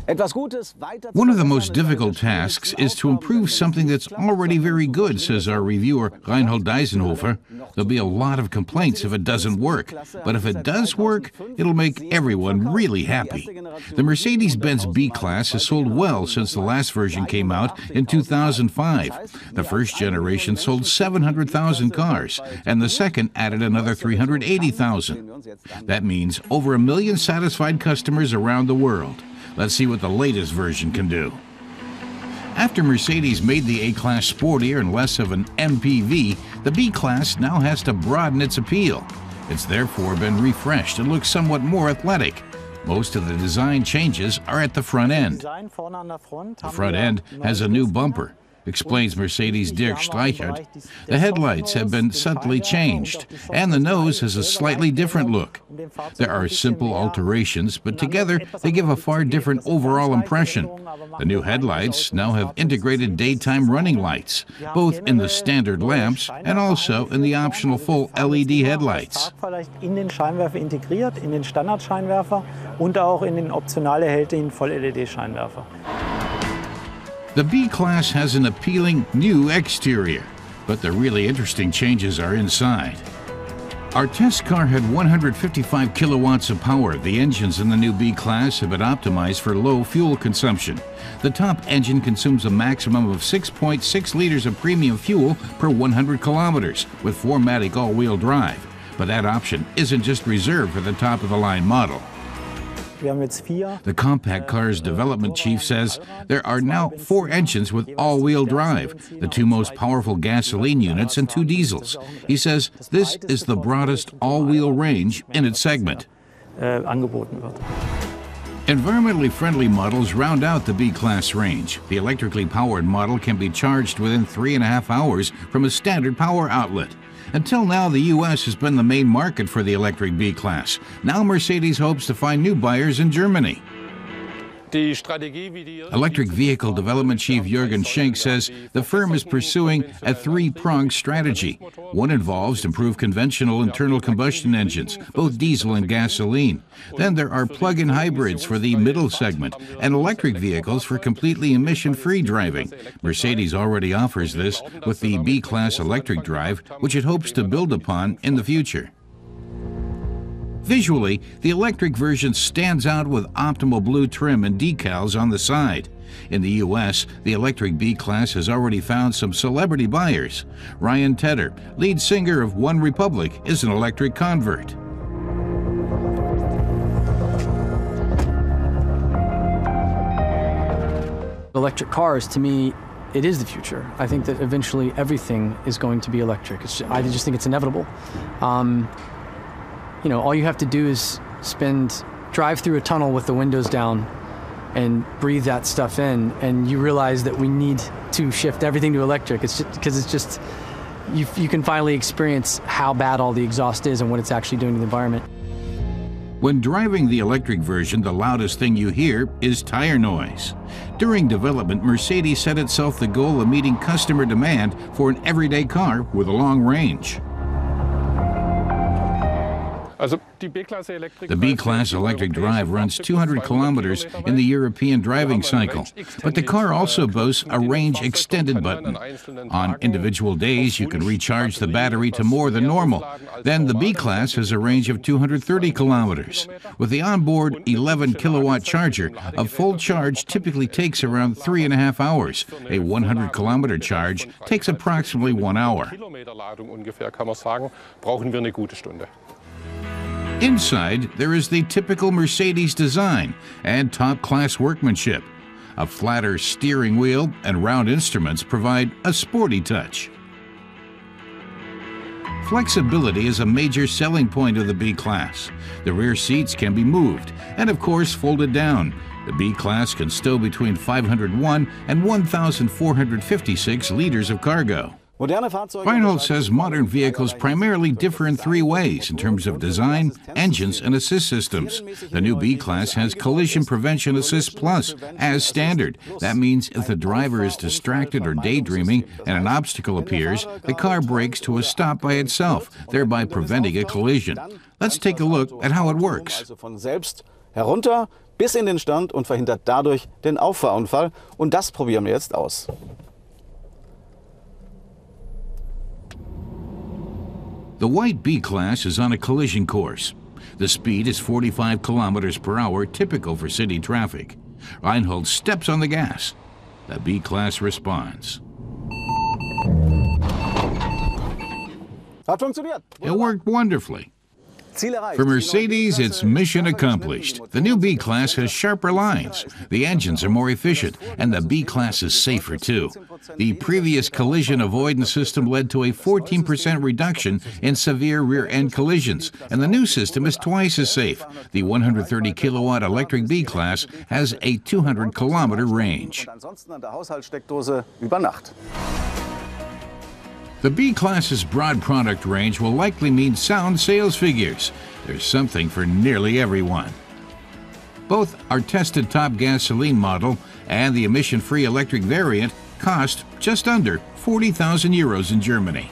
One of the most difficult tasks is to improve something that's already very good, says our reviewer Reinhold Deisenhofer. There'll be a lot of complaints if it doesn't work, but if it does work, it'll make everyone really happy. The Mercedes-Benz B-Class has sold well since the last version came out in 2005. The first generation sold 700,000 cars, and the second added another 380,000. That means over 1 million satisfied customers around the world. Let's see what the latest version can do. After Mercedes made the A-Class sportier and less of an MPV, the B-Class now has to broaden its appeal. It's therefore been refreshed and looks somewhat more athletic. Most of the design changes are at the front end. The front end has a new bumper, explains Mercedes' Dirk Streichert. The headlights have been subtly changed, and the nose has a slightly different look. There are simple alterations, but together they give a far different overall impression. The new headlights now have integrated daytime running lights, both in the standard lamps and also in the optional full LED headlights. In den Scheinwerfer integriert, in den Standardscheinwerfer und auch in den optional erhältlichen Voll-LED-Scheinwerfer. The B-Class has an appealing new exterior, but the really interesting changes are inside. Our test car had 155 kilowatts of power. The engines in the new B-Class have been optimized for low fuel consumption. The top engine consumes a maximum of 6.6 liters of premium fuel per 100 kilometers with 4MATIC all-wheel drive. But that option isn't just reserved for the top-of-the-line model. The compact car's development chief says there are now 4 engines with all-wheel drive, the 2 most powerful gasoline units and 2 diesels. He says this is the broadest all-wheel range in its segment. Environmentally friendly models round out the B-Class range. The electrically powered model can be charged within 3.5 hours from a standard power outlet. Until now, the U.S. has been the main market for the electric B-Class. Now Mercedes hopes to find new buyers in Germany. Electric Vehicle Development Chief Jürgen Schenk says the firm is pursuing a 3-pronged strategy. One involves improved conventional internal combustion engines, both diesel and gasoline. Then there are plug-in hybrids for the middle segment and electric vehicles for completely emission-free driving. Mercedes already offers this with the B-Class electric drive, which it hopes to build upon in the future. Visually, the electric version stands out with optimal blue trim and decals on the side. In the U.S., the electric B-Class has already found some celebrity buyers. Ryan Tedder, lead singer of One Republic, is an electric convert. Electric cars, to me, it is the future. I think that eventually everything is going to be electric. I just think it's inevitable. You know, all you have to do is drive through a tunnel with the windows down and breathe that stuff in, and you realize that we need to shift everything to electric. It's just because you can finally experience how bad all the exhaust is and what it's actually doing to the environment. When driving the electric version, the loudest thing you hear is tire noise. During development, Mercedes set itself the goal of meeting customer demand for an everyday car with a long range. The B-Class electric drive runs 200 kilometers in the European driving cycle, but the car also boasts a range extended button. On individual days, you can recharge the battery to more than normal. Then the B-Class has a range of 230 kilometers. With the onboard 11 kilowatt charger, a full charge typically takes around 3.5 hours. A 100 kilometer charge takes approximately 1 hour. Inside, there is the typical Mercedes design and top-class workmanship. A flatter steering wheel and round instruments provide a sporty touch. Flexibility is a major selling point of the B-Class. The rear seats can be moved and, of course, folded down. The B-Class can stow between 501 and 1,456 liters of cargo. Reinhold says modern vehicles primarily differ in 3 ways in terms of design, engines, and assist systems. The new B-Class has Collision Prevention Assist Plus as standard. That means if the driver is distracted or daydreaming and an obstacle appears, the car brakes to a stop by itself, thereby preventing a collision. Let's take a look at how it works. bis in den Stand und verhindert dadurch den Auffahrunfall. Und das probieren wir jetzt aus. The white B-Class is on a collision course. The speed is 45 kilometers per hour, typical for city traffic. Reinhold steps on the gas. The B-Class responds. Hat funktioniert. It worked wonderfully. Ziel erreicht. For Mercedes, it's mission accomplished. The new B-Class has sharper lines, the engines are more efficient, and the B-Class is safer too. The previous collision avoidance system led to a 14% reduction in severe rear-end collisions, and the new system is twice as safe. The 130-kilowatt electric B-Class has a 200-kilometer range. Ansonsten an der Haushaltssteckdose über Nacht. The B-Class's broad product range will likely mean sound sales figures. There's something for nearly everyone. Both our tested top gasoline model and the emission-free electric variant cost just under 40,000 euros in Germany.